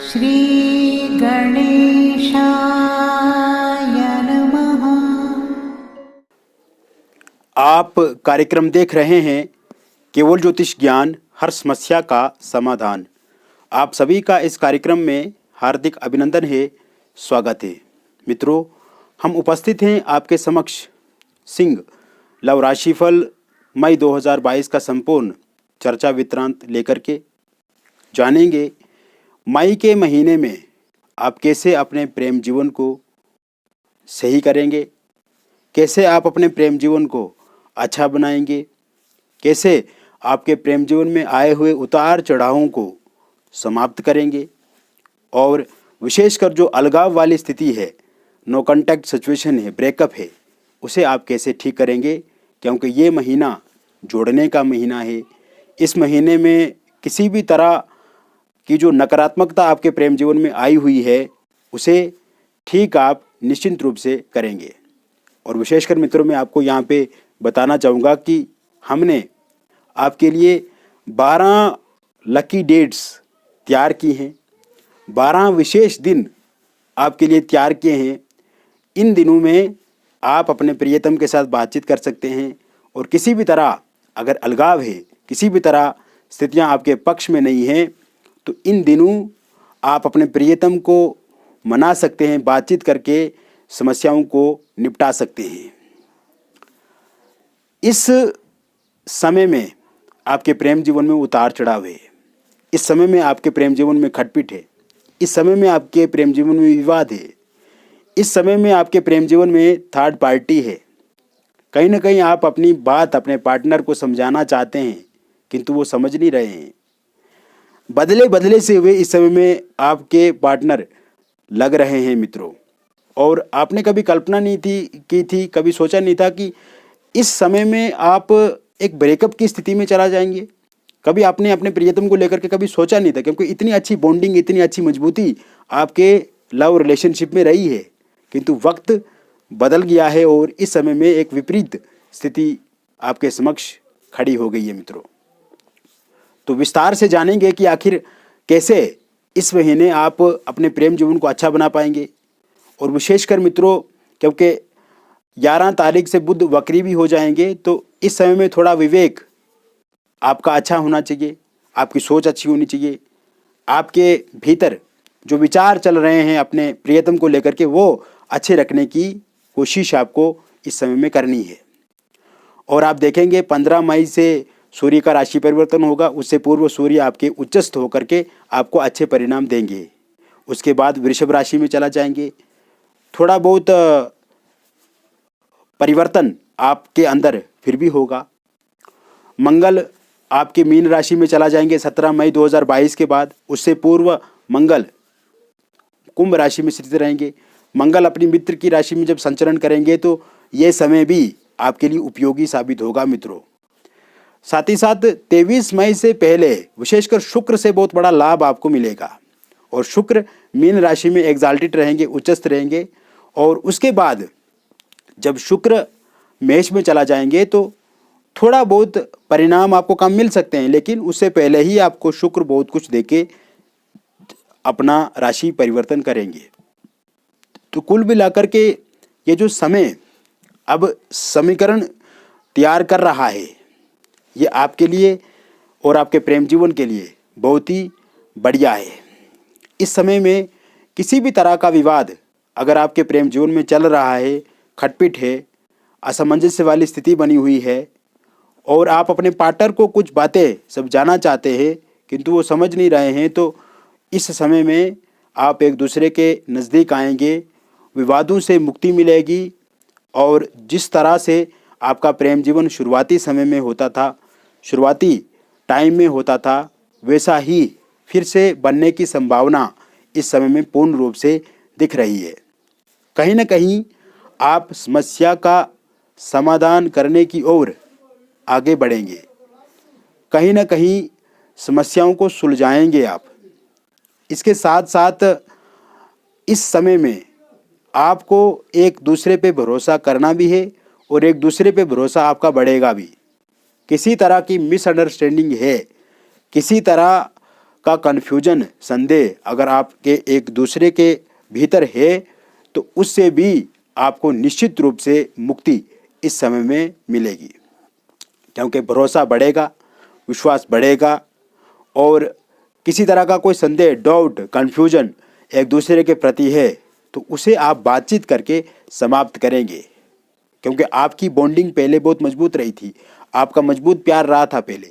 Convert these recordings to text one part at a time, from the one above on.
श्री गणेशाय नमः। आप कार्यक्रम देख रहे हैं केवल ज्योतिष ज्ञान, हर समस्या का समाधान। आप सभी का इस कार्यक्रम में हार्दिक अभिनंदन है, स्वागत है। मित्रों, हम उपस्थित हैं आपके समक्ष सिंह लव राशिफल मई 2022 का संपूर्ण चर्चा वितरांत लेकर के जानेंगे मई के महीने में आप कैसे अपने प्रेम जीवन को सही करेंगे, कैसे आप अपने प्रेम जीवन को अच्छा बनाएंगे, कैसे आपके प्रेम जीवन में आए हुए उतार चढ़ावों को समाप्त करेंगे और विशेषकर जो अलगाव वाली स्थिति है, नो कॉन्टैक्ट सिचुएशन है, ब्रेकअप है, उसे आप कैसे ठीक करेंगे। क्योंकि ये महीना जोड़ने का महीना है। इस महीने में किसी भी तरह की जो नकारात्मकता आपके प्रेम जीवन में आई हुई है उसे ठीक आप निश्चिंत रूप से करेंगे। और विशेषकर मित्रों, मैं आपको यहाँ पे बताना चाहूँगा कि हमने आपके लिए 12 लकी डेट्स तैयार की हैं, 12 विशेष दिन आपके लिए तैयार किए हैं। इन दिनों में आप अपने प्रियतम के साथ बातचीत कर सकते हैं और किसी भी तरह अगर अलगाव है, किसी भी तरह स्थितियाँ आपके पक्ष में नहीं हैं, तो इन दिनों आप अपने प्रियतम को मना सकते हैं, बातचीत करके समस्याओं को निपटा सकते हैं। इस समय में आपके प्रेम जीवन में उतार चढ़ाव है, इस समय में आपके प्रेम जीवन में खटपिट है, इस समय में आपके प्रेम जीवन में विवाद है, इस समय में आपके प्रेम जीवन में थर्ड पार्टी है। कहीं ना कहीं आप अपनी बात अपने पार्टनर को समझाना चाहते हैं किंतु वो समझ नहीं रहे हैं। बदले बदले से हुए इस समय में आपके पार्टनर लग रहे हैं मित्रों, और आपने कभी कल्पना नहीं की थी, कभी सोचा नहीं था कि इस समय में आप एक ब्रेकअप की स्थिति में चला जाएंगे। कभी आपने अपने प्रियतम को लेकर के कभी सोचा नहीं था, क्योंकि इतनी अच्छी बॉन्डिंग, इतनी अच्छी मजबूती आपके लव रिलेशनशिप में रही है, किंतु वक्त बदल गया है और इस समय में एक विपरीत स्थिति आपके समक्ष खड़ी हो गई है मित्रों। तो विस्तार से जानेंगे कि आखिर कैसे इस महीने आप अपने प्रेम जीवन को अच्छा बना पाएंगे। और विशेषकर मित्रों, क्योंकि 11 तारीख से बुध वक्री भी हो जाएंगे, तो इस समय में थोड़ा विवेक आपका अच्छा होना चाहिए, आपकी सोच अच्छी होनी चाहिए। आपके भीतर जो विचार चल रहे हैं अपने प्रियतम को लेकर के, वो अच्छे रखने की कोशिश आपको इस समय में करनी है। और आप देखेंगे 15 मई से सूर्य का राशि परिवर्तन होगा, उससे पूर्व सूर्य आपके उच्चस्थ होकर के आपको अच्छे परिणाम देंगे। उसके बाद वृषभ राशि में चला जाएंगे, थोड़ा बहुत परिवर्तन आपके अंदर फिर भी होगा। मंगल आपके मीन राशि में चला जाएंगे 17 मई 2022 के बाद, उससे पूर्व मंगल कुंभ राशि में स्थित रहेंगे। मंगल अपनी मित्र की राशि में जब संचरण करेंगे तो ये समय भी आपके लिए उपयोगी साबित होगा मित्रों। साथ ही साथ 23 मई से पहले विशेषकर शुक्र से बहुत बड़ा लाभ आपको मिलेगा, और शुक्र मीन राशि में एग्जाल्टेड रहेंगे, उच्चस्थ रहेंगे। और उसके बाद जब शुक्र मेष में चला जाएंगे तो थोड़ा बहुत परिणाम आपको कम मिल सकते हैं, लेकिन उससे पहले ही आपको शुक्र बहुत कुछ देके अपना राशि परिवर्तन करेंगे। तो कुल मिलाकर के ये जो समय अब समीकरण तैयार कर रहा है, ये आपके लिए और आपके प्रेम जीवन के लिए बहुत ही बढ़िया है। इस समय में किसी भी तरह का विवाद अगर आपके प्रेम जीवन में चल रहा है, खटपिट है, असमंजस्य वाली स्थिति बनी हुई है, और आप अपने पार्टनर को कुछ बातें समझाना चाहते हैं किंतु वो समझ नहीं रहे हैं, तो इस समय में आप एक दूसरे के नज़दीक आएंगे, विवादों से मुक्ति मिलेगी। और जिस तरह से आपका प्रेम जीवन शुरुआती समय में होता था, शुरुआती टाइम में होता था, वैसा ही फिर से बनने की संभावना इस समय में पूर्ण रूप से दिख रही है। कहीं ना कहीं आप समस्या का समाधान करने की ओर आगे बढ़ेंगे, कहीं ना कहीं समस्याओं को सुलझाएंगे आप। इसके साथ साथ इस समय में आपको एक दूसरे पे भरोसा करना भी है और एक दूसरे पे भरोसा आपका बढ़ेगा भी। किसी तरह की मिसअंडरस्टैंडिंग है, किसी तरह का कन्फ्यूजन, संदेह अगर आपके एक दूसरे के भीतर है तो उससे भी आपको निश्चित रूप से मुक्ति इस समय में मिलेगी, क्योंकि भरोसा बढ़ेगा, विश्वास बढ़ेगा और किसी तरह का कोई संदेह, डाउट, कन्फ्यूजन एक दूसरे के प्रति है तो उसे आप बातचीत करके समाप्त करेंगे, क्योंकि आपकी बॉन्डिंग पहले बहुत मजबूत रही थी, आपका मजबूत प्यार रहा था पहले,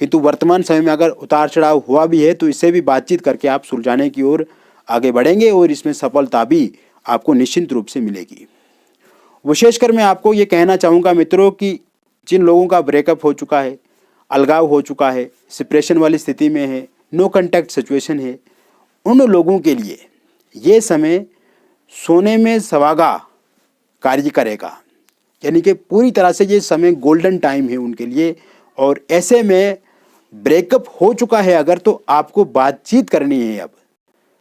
किंतु वर्तमान समय में अगर उतार चढ़ाव हुआ भी है तो इससे भी बातचीत करके आप सुलझाने की ओर आगे बढ़ेंगे और इसमें सफलता भी आपको निश्चित रूप से मिलेगी। विशेषकर मैं आपको ये कहना चाहूँगा मित्रों कि जिन लोगों का ब्रेकअप हो चुका है, अलगाव हो चुका है, सेपरेशन वाली स्थिति में है, नो कॉन्टैक्ट सिचुएशन है, उन लोगों के लिए ये समय सोने में सुहागा कार्य करेगा, यानी कि पूरी तरह से ये समय गोल्डन टाइम है उनके लिए। और ऐसे में ब्रेकअप हो चुका है अगर तो आपको बातचीत करनी है अब,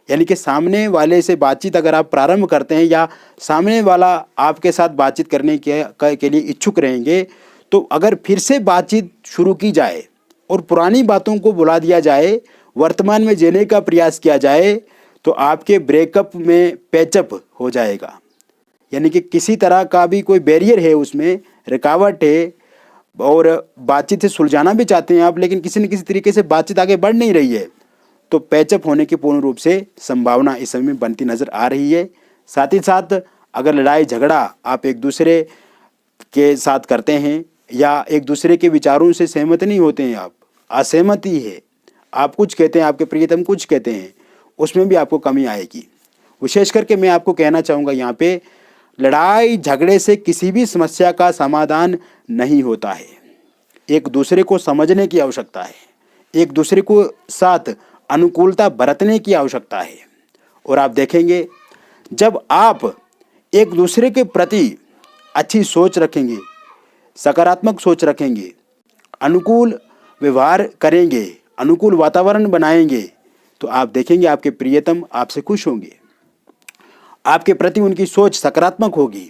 यानी कि सामने वाले से बातचीत अगर आप प्रारंभ करते हैं या सामने वाला आपके साथ बातचीत करने के लिए इच्छुक रहेंगे तो अगर फिर से बातचीत शुरू की जाए और पुरानी बातों को भुला दिया जाए, वर्तमान में जीने का प्रयास किया जाए तो आपके ब्रेकअप में पैचअप हो जाएगा, यानी कि किसी तरह का भी कोई बैरियर है, उसमें रुकावट है और बातचीत से सुलझाना भी चाहते हैं आप लेकिन किसी न किसी तरीके से बातचीत आगे बढ़ नहीं रही है तो पैचअप होने की पूर्ण रूप से संभावना इस समय में बनती नज़र आ रही है। साथ ही साथ अगर लड़ाई झगड़ा आप एक दूसरे के साथ करते हैं या एक दूसरे के विचारों से सहमत नहीं होते हैं, आप असहमति है, आप कुछ कहते हैं, आपके प्रियतम कुछ कहते हैं, उसमें भी आपको कमी आएगी। विशेष करके मैं आपको कहना चाहूँगा यहाँ पे लड़ाई झगड़े से किसी भी समस्या का समाधान नहीं होता है, एक दूसरे को समझने की आवश्यकता है, एक दूसरे को साथ अनुकूलता बरतने की आवश्यकता है। और आप देखेंगे जब आप एक दूसरे के प्रति अच्छी सोच रखेंगे, सकारात्मक सोच रखेंगे, अनुकूल व्यवहार करेंगे, अनुकूल वातावरण बनाएंगे तो आप देखेंगे आपके प्रियतम आपसे खुश होंगे, आपके प्रति उनकी सोच सकारात्मक होगी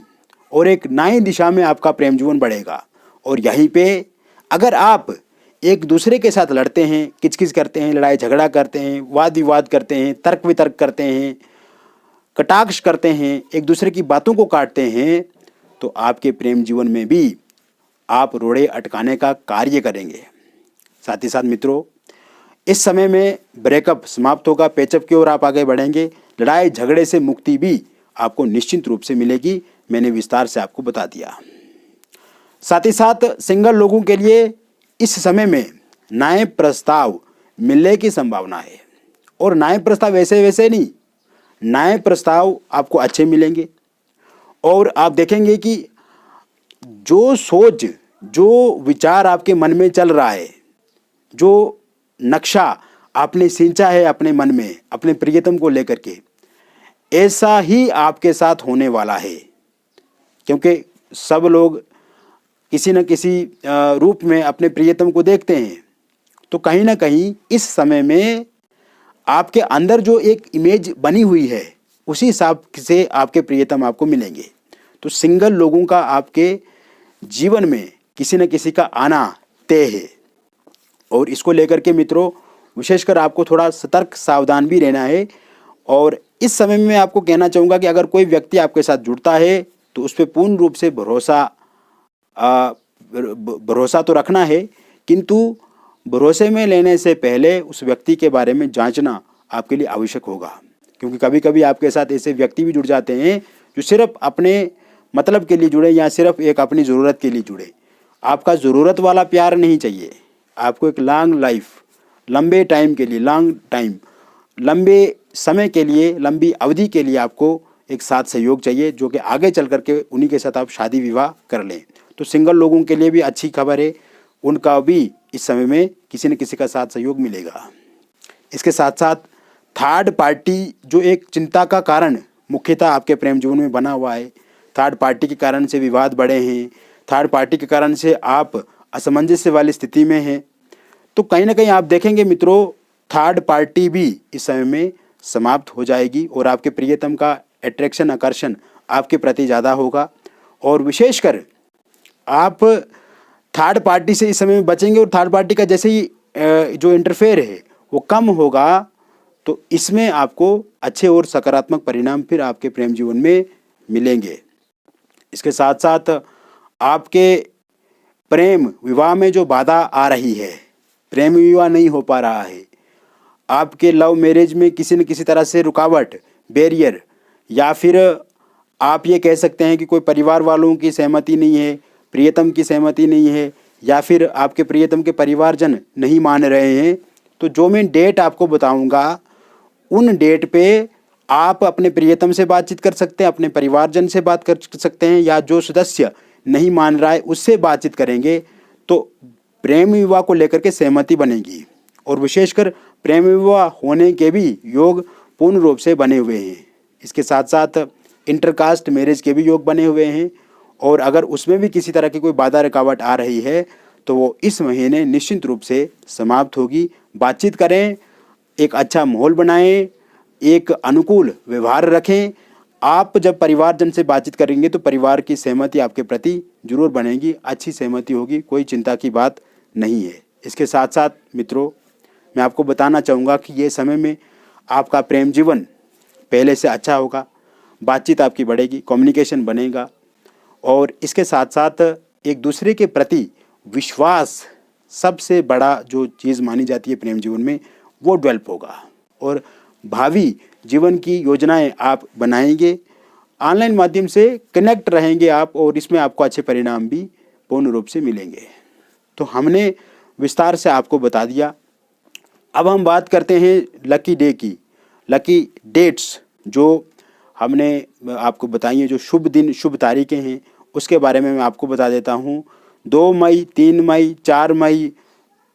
और एक नई दिशा में आपका प्रेम जीवन बढ़ेगा। और यहीं पे अगर आप एक दूसरे के साथ लड़ते हैं, किचकिच करते हैं, लड़ाई झगड़ा करते हैं, वाद विवाद करते हैं, तर्क वितर्क करते हैं, कटाक्ष करते हैं, एक दूसरे की बातों को काटते हैं तो आपके प्रेम जीवन में भी आप रोड़े अटकाने का कार्य करेंगे। साथ ही साथ मित्रों इस समय में ब्रेकअप समाप्त होगा, पैचअप की ओर आप आगे बढ़ेंगे, लड़ाई झगड़े से मुक्ति भी आपको निश्चित रूप से मिलेगी, मैंने विस्तार से आपको बता दिया। साथ ही साथ सिंगल लोगों के लिए इस समय में नए प्रस्ताव मिलने की संभावना है और नए प्रस्ताव ऐसे वैसे नहीं, नए प्रस्ताव आपको अच्छे मिलेंगे और आप देखेंगे कि जो सोच, जो विचार आपके मन में चल रहा है, जो नक्शा आपने सिंचा है अपने मन में अपने प्रियतम को लेकर के, ऐसा ही आपके साथ होने वाला है, क्योंकि सब लोग किसी न किसी रूप में अपने प्रियतम को देखते हैं तो कहीं ना कहीं इस समय में आपके अंदर जो एक इमेज बनी हुई है उसी हिसाब से आपके प्रियतम आपको मिलेंगे। तो सिंगल लोगों का आपके जीवन में किसी न किसी का आना तय है और इसको लेकर के मित्रों विशेषकर आपको थोड़ा सतर्क सावधान भी रहना है। और इस समय में मैं आपको कहना चाहूँगा कि अगर कोई व्यक्ति आपके साथ जुड़ता है तो उस पर पूर्ण रूप से भरोसा तो रखना है, किंतु भरोसे में लेने से पहले उस व्यक्ति के बारे में जांचना आपके लिए आवश्यक होगा, क्योंकि कभी कभी आपके साथ ऐसे व्यक्ति भी जुड़ जाते हैं जो सिर्फ अपने मतलब के लिए जुड़े या सिर्फ एक अपनी ज़रूरत के लिए जुड़े। आपका ज़रूरत वाला प्यार नहीं चाहिए, आपको एक लॉन्ग लाइफ, लंबे टाइम के लिए, लंबे समय के लिए, लंबी अवधि के लिए आपको एक साथ सहयोग चाहिए जो कि आगे चल करके उन्हीं के साथ आप शादी विवाह कर लें। तो सिंगल लोगों के लिए भी अच्छी खबर है, उनका भी इस समय में किसी न किसी का साथ सहयोग मिलेगा। इसके साथ साथ थर्ड पार्टी जो एक चिंता का कारण मुख्यतः आपके प्रेम जीवन में बना हुआ है, थर्ड पार्टी के कारण से विवाद बढ़े हैं, थर्ड पार्टी के कारण से आप असमंजस्य वाली स्थिति में हैं, तो कहीं ना कहीं आप देखेंगे मित्रों थर्ड पार्टी भी इस समय में समाप्त हो जाएगी और आपके प्रियतम का अट्रैक्शन, आकर्षण आपके प्रति ज़्यादा होगा। और विशेषकर आप थर्ड पार्टी से इस समय में बचेंगे और थर्ड पार्टी का जैसे ही जो इंटरफेयर है वो कम होगा, तो इसमें आपको अच्छे और सकारात्मक परिणाम फिर आपके प्रेम जीवन में मिलेंगे। इसके साथ साथ आपके प्रेम विवाह में जो बाधा आ रही है, प्रेम विवाह नहीं हो पा रहा है, आपके लव मैरिज में किसी न किसी तरह से रुकावट, बैरियर, या फिर आप ये कह सकते हैं कि कोई परिवार वालों की सहमति नहीं है, प्रियतम की सहमति नहीं है, या फिर आपके प्रियतम के परिवारजन नहीं मान रहे हैं, तो जो मैं डेट आपको बताऊंगा उन डेट पे आप अपने प्रियतम से बातचीत कर सकते हैं, अपने परिवारजन से बात कर सकते हैं, या जो सदस्य नहीं मान रहा है उससे बातचीत करेंगे तो प्रेम विवाह को लेकर के सहमति बनेगी। और विशेषकर प्रेम विवाह होने के भी योग पूर्ण रूप से बने हुए हैं। इसके साथ साथ इंटरकास्ट मैरिज के भी योग बने हुए हैं, और अगर उसमें भी किसी तरह की कोई बाधा रुकावट आ रही है तो वो इस महीने निश्चित रूप से समाप्त होगी। बातचीत करें, एक अच्छा माहौल बनाएं, एक अनुकूल व्यवहार रखें। आप जब परिवारजन से बातचीत करेंगे तो परिवार की सहमति आपके प्रति जरूर बनेगी, अच्छी सहमति होगी, कोई चिंता की बात नहीं है। इसके साथ साथ मित्रों, मैं आपको बताना चाहूँगा कि ये समय में आपका प्रेम जीवन पहले से अच्छा होगा, बातचीत आपकी बढ़ेगी, कम्युनिकेशन बनेगा, और इसके साथ साथ एक दूसरे के प्रति विश्वास सबसे बड़ा जो चीज़ मानी जाती है प्रेम जीवन में, वो डेवलप होगा, और भावी जीवन की योजनाएं आप बनाएंगे, ऑनलाइन माध्यम से कनेक्ट रहेंगे आप, और इसमें आपको अच्छे परिणाम भी पूर्ण रूप से मिलेंगे। तो हमने विस्तार से आपको बता दिया। अब हम बात करते हैं लकी डे की, लकी डेट्स जो हमने आपको बताई हैं, जो शुभ दिन शुभ तारीखें हैं उसके बारे में मैं आपको बता देता हूँ। 2 मई, 3 मई, 4 मई,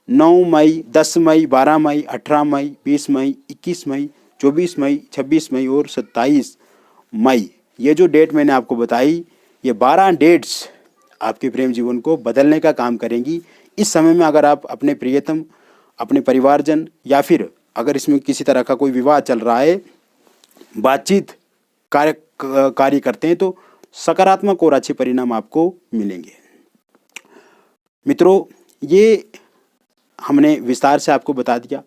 9 मई, 10 मई, 12 मई, 18 मई, 20 मई, 21 मई, 24 मई, 26 मई और 27 मई। ये जो डेट मैंने आपको बताई, ये 12 डेट्स आपके प्रेम जीवन को बदलने का काम करेंगी। इस समय में अगर आप अपने प्रियतम, अपने परिवारजन, या फिर अगर इसमें किसी तरह का कोई विवाद चल रहा है, बातचीत कार्य करते हैं तो सकारात्मक और अच्छे परिणाम आपको मिलेंगे। मित्रों, ये हमने विस्तार से आपको बता दिया।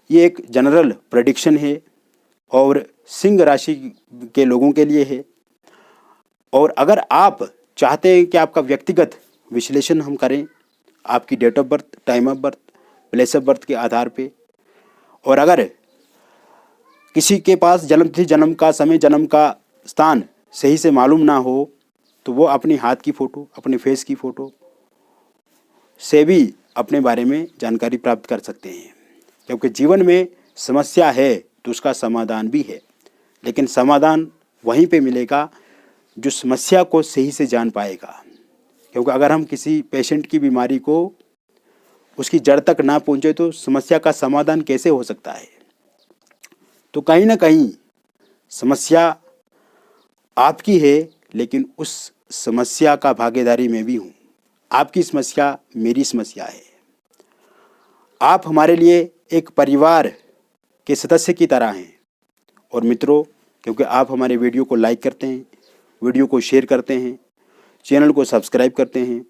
ये एक जनरल प्रेडिक्शन है और सिंह राशि के लोगों के लिए है। और अगर आप चाहते हैं कि आपका व्यक्तिगत विश्लेषण हम करें, आपकी date of birth, time of birth, place of birth के आधार पे, और अगर किसी के पास जन्मतिथि, जन्म का समय, जन्म का स्थान सही से मालूम ना हो, तो वो अपने हाथ की फ़ोटो, अपने फेस की फ़ोटो से भी अपने बारे में जानकारी प्राप्त कर सकते हैं। क्योंकि जीवन में समस्या है तो उसका समाधान भी है, लेकिन समाधान वहीं पे मिलेगा जो समस्या को सही से जान पाएगा। क्योंकि अगर हम किसी पेशेंट की बीमारी को उसकी जड़ तक ना पहुँचे तो समस्या का समाधान कैसे हो सकता है। तो कहीं ना कहीं समस्या आपकी है, लेकिन उस समस्या का भागीदारी मैं भी हूँ। आपकी समस्या मेरी समस्या है। आप हमारे लिए एक परिवार के सदस्य की तरह हैं। और मित्रों, क्योंकि आप हमारे वीडियो को लाइक करते हैं, वीडियो को शेयर करते हैं, चैनल को सब्सक्राइब करते हैं,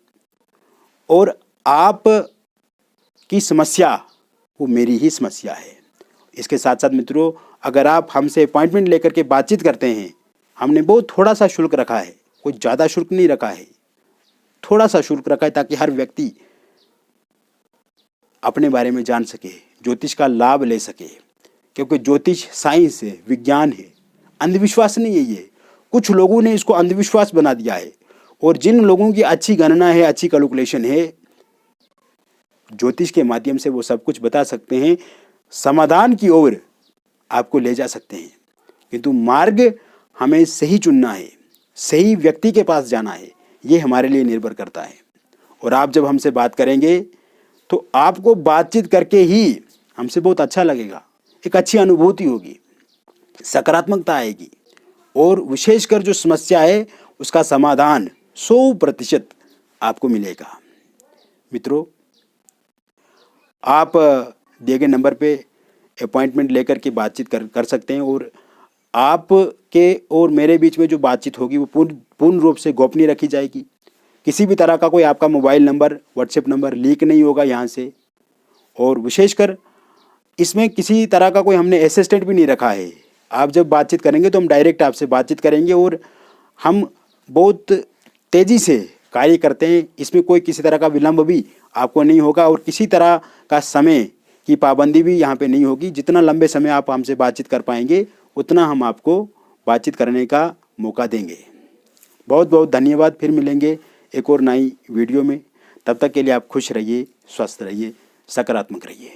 और आप की समस्या वो मेरी ही समस्या है। इसके साथ साथ मित्रों, अगर आप हमसे अपॉइंटमेंट लेकर के बातचीत करते हैं, हमने बहुत थोड़ा सा शुल्क रखा है, कोई ज़्यादा शुल्क नहीं रखा है, थोड़ा सा शुल्क रखा है ताकि हर व्यक्ति अपने बारे में जान सके, ज्योतिष का लाभ ले सके। क्योंकि ज्योतिष साइंस है, विज्ञान है, अंधविश्वास नहीं है। ये कुछ लोगों ने इसको अंधविश्वास बना दिया है, और जिन लोगों की अच्छी गणना है, अच्छी कैलकुलेशन है, ज्योतिष के माध्यम से वो सब कुछ बता सकते हैं, समाधान की ओर आपको ले जा सकते हैं। किंतु मार्ग हमें सही चुनना है, सही व्यक्ति के पास जाना है, ये हमारे लिए निर्भर करता है। और आप जब हमसे बात करेंगे तो आपको बातचीत करके ही हमसे बहुत अच्छा लगेगा, एक अच्छी अनुभूति होगी, सकारात्मकता आएगी, और विशेषकर जो समस्या है उसका समाधान 100% आपको मिलेगा। मित्रों, आप दिए गए नंबर पे अपॉइंटमेंट लेकर के बातचीत कर सकते हैं, और आपके और मेरे बीच में जो बातचीत होगी वो पूर्ण रूप से गोपनीय रखी जाएगी। किसी भी तरह का कोई आपका mobile number, WhatsApp number leak नहीं होगा यहाँ से। और विशेषकर इसमें किसी तरह का कोई हमने असिस्टेंट भी नहीं रखा है। आप जब बातचीत करेंगे तो हम डायरेक्ट आपसे बातचीत करेंगे और हम बहुत तेज़ी से कार्य करते हैं। इसमें कोई किसी तरह का विलंब भी आपको नहीं होगा और किसी तरह का समय की पाबंदी भी यहाँ पे नहीं होगी। जितना लंबे समय आप हमसे बातचीत कर पाएंगे उतना हम आपको बातचीत करने का मौका देंगे। बहुत बहुत धन्यवाद। फिर मिलेंगे एक और नई वीडियो में। तब तक के लिए आप खुश रहिए, स्वस्थ रहिए, सकारात्मक रहिए।